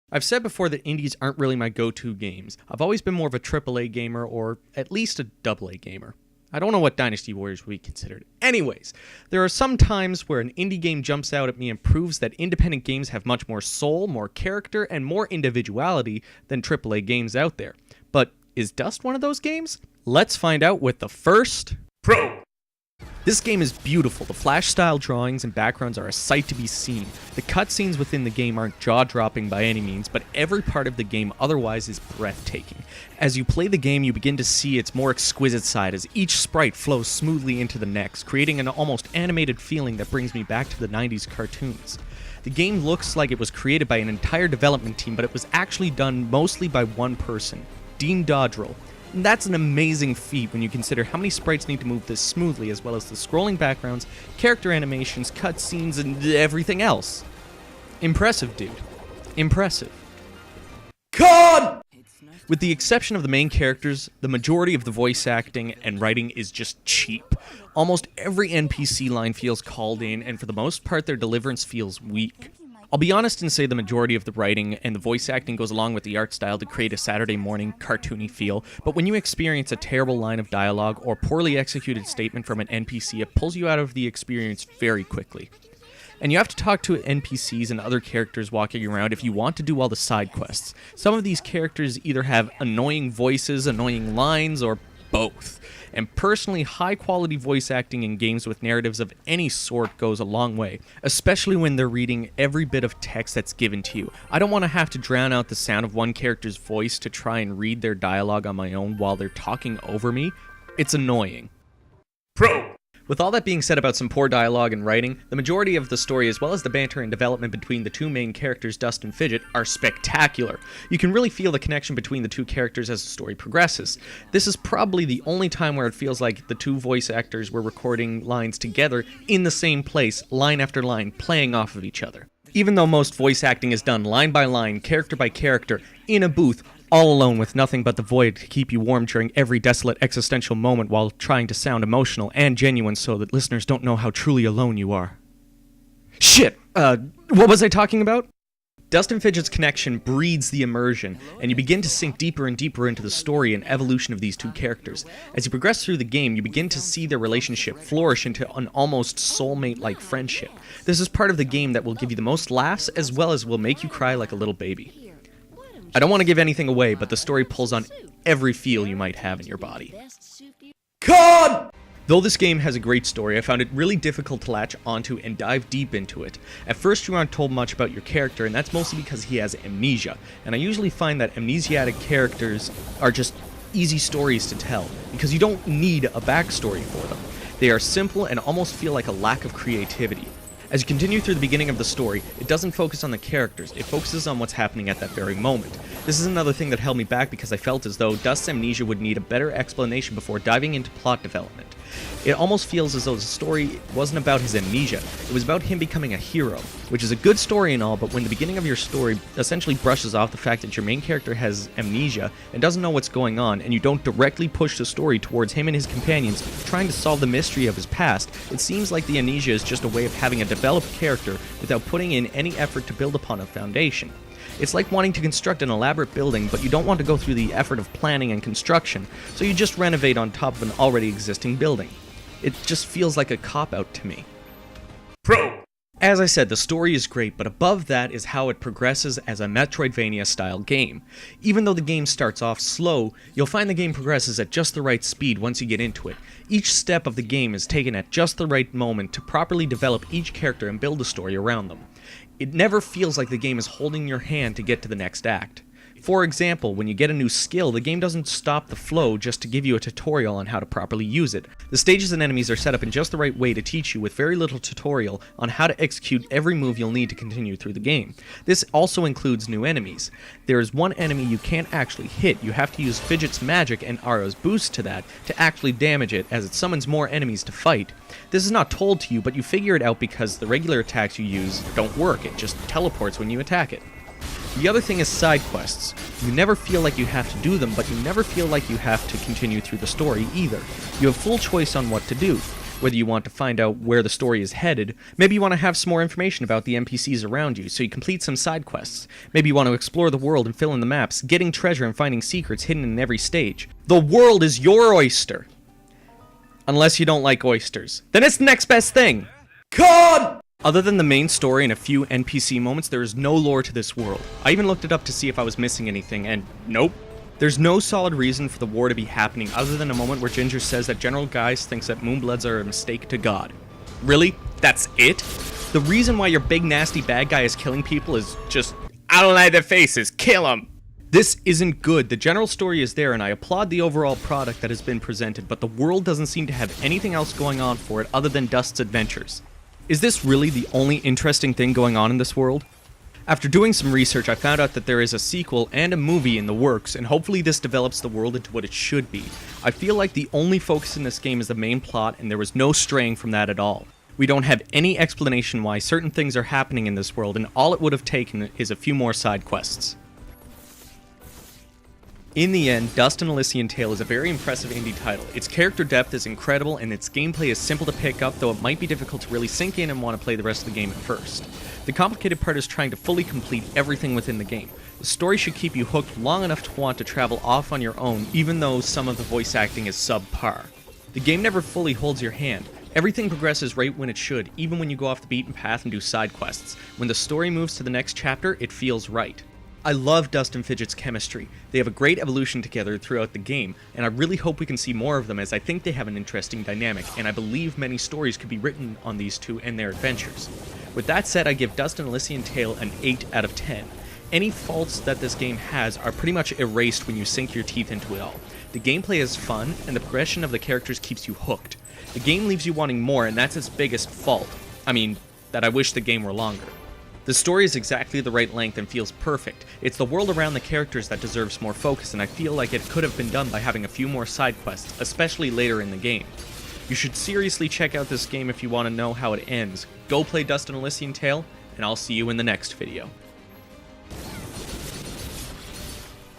I've said before that indies aren't really my go-to games. I've always been more of a AAA gamer, or at least a AA gamer. I don't know what Dynasty Warriors would be considered. Anyways, there are some times where an indie game jumps out at me and proves that independent games have much more soul, more character, and more individuality than AAA games out there. But is Dust one of those games? Let's find out with the first Pro. This game is beautiful. The Flash-style drawings and backgrounds are a sight to be seen. The cutscenes within the game aren't jaw-dropping by any means, but every part of the game otherwise is breathtaking. As you play the game, you begin to see its more exquisite side as each sprite flows smoothly into the next, creating an almost animated feeling that brings me back to the 90s cartoons. The game looks like it was created by an entire development team, but it was actually done mostly by one person, Dean Dodrell. And that's an amazing feat when you consider how many sprites need to move this smoothly, as well as the scrolling backgrounds, character animations, cutscenes, and everything else. Impressive, dude. Impressive. God! With the exception of the main characters, the majority of the voice acting and writing is just cheap. Almost every NPC line feels called in, and for the most part their deliverance feels weak. I'll be honest and say the majority of the writing and the voice acting goes along with the art style to create a Saturday morning cartoony feel, but when you experience a terrible line of dialogue or poorly executed statement from an NPC, it pulls you out of the experience very quickly. And you have to talk to NPCs and other characters walking around if you want to do all the side quests. Some of these characters either have annoying voices, annoying lines, or both. And personally, high-quality voice acting in games with narratives of any sort goes a long way, especially when they're reading every bit of text that's given to you. I don't want to have to drown out the sound of one character's voice to try and read their dialogue on my own while they're talking over me. It's annoying. Pro! With all that being said about some poor dialogue and writing, the majority of the story as well as the banter and development between the two main characters, Dust and Fidget, are spectacular. You can really feel the connection between the two characters as the story progresses. This is probably the only time where it feels like the two voice actors were recording lines together in the same place, line after line, playing off of each other. Even though most voice acting is done line by line, character by character, in a booth, all alone with nothing but the void to keep you warm during every desolate existential moment while trying to sound emotional and genuine so that listeners don't know how truly alone you are. Shit! What was I talking about? Dust and Fidget's connection breeds the immersion, and you begin to sink deeper and deeper into the story and evolution of these two characters. As you progress through the game, you begin to see their relationship flourish into an almost soulmate-like friendship. This is part of the game that will give you the most laughs as well as will make you cry like a little baby. I don't want to give anything away, but the story pulls on every feel you might have in your body. God! Though this game has a great story, I found it really difficult to latch onto and dive deep into it. At first you aren't told much about your character, and that's mostly because he has amnesia, and I usually find that amnesiac characters are just easy stories to tell, because you don't need a backstory for them. They are simple and almost feel like a lack of creativity. As you continue through the beginning of the story, it doesn't focus on the characters, it focuses on what's happening at that very moment. This is another thing that held me back because I felt as though Dust's amnesia would need a better explanation before diving into plot development. It almost feels as though the story wasn't about his amnesia, it was about him becoming a hero, which is a good story and all, but when the beginning of your story essentially brushes off the fact that your main character has amnesia and doesn't know what's going on, and you don't directly push the story towards him and his companions trying to solve the mystery of his past, it seems like the amnesia is just a way of having a developed character without putting in any effort to build upon a foundation. It's like wanting to construct an elaborate building, but you don't want to go through the effort of planning and construction, so you just renovate on top of an already existing building. It just feels like a cop-out to me. Pro! As I said, the story is great, but above that is how it progresses as a Metroidvania-style game. Even though the game starts off slow, you'll find the game progresses at just the right speed once you get into it. Each step of the game is taken at just the right moment to properly develop each character and build a story around them. It never feels like the game is holding your hand to get to the next act. For example, when you get a new skill, the game doesn't stop the flow just to give you a tutorial on how to properly use it. The stages and enemies are set up in just the right way to teach you with very little tutorial on how to execute every move you'll need to continue through the game. This also includes new enemies. There is one enemy you can't actually hit, you have to use Fidget's magic and Ara's boost to that to actually damage it as it summons more enemies to fight. This is not told to you, but you figure it out because the regular attacks you use don't work, it just teleports when you attack it. The other thing is side quests. You never feel like you have to do them, but you never feel like you have to continue through the story either. You have full choice on what to do. Whether you want to find out where the story is headed, maybe you want to have some more information about the NPCs around you so you complete some side quests, maybe you want to explore the world and fill in the maps, getting treasure and finding secrets hidden in every stage. The world is your oyster! Unless you don't like oysters. Then it's the next best thing! God! Other than the main story and a few NPC moments, there is no lore to this world. I even looked it up to see if I was missing anything, and nope. There's no solid reason for the war to be happening other than a moment where Ginger says that General Geist thinks that Moonbloods are a mistake to God. Really? That's it? The reason why your big nasty bad guy is killing people is just, I don't like their faces, kill them! This isn't good. The general story is there and I applaud the overall product that has been presented, but the world doesn't seem to have anything else going on for it other than Dust's adventures. Is this really the only interesting thing going on in this world? After doing some research, I found out that there is a sequel and a movie in the works, and hopefully this develops the world into what it should be. I feel like the only focus in this game is the main plot, and there was no straying from that at all. We don't have any explanation why certain things are happening in this world, and all it would have taken is a few more side quests. In the end, Dust and Elysian Tale is a very impressive indie title. Its character depth is incredible, and its gameplay is simple to pick up, though it might be difficult to really sink in and want to play the rest of the game at first. The complicated part is trying to fully complete everything within the game. The story should keep you hooked long enough to want to travel off on your own, even though some of the voice acting is subpar. The game never fully holds your hand. Everything progresses right when it should, even when you go off the beaten path and do side quests. When the story moves to the next chapter, it feels right. I love Dust and Fidget's chemistry. They have a great evolution together throughout the game, and I really hope we can see more of them as I think they have an interesting dynamic, and I believe many stories could be written on these two and their adventures. With that said, I give Dust and Elysian Tale an 8 out of 10. Any faults that this game has are pretty much erased when you sink your teeth into it all. The gameplay is fun, and the progression of the characters keeps you hooked. The game leaves you wanting more, and that's its biggest fault. I mean, that I wish the game were longer. The story is exactly the right length and feels perfect. It's the world around the characters that deserves more focus, and I feel like it could have been done by having a few more side quests, especially later in the game. You should seriously check out this game if you want to know how it ends. Go play Dust and Elysian Tale, and I'll see you in the next video.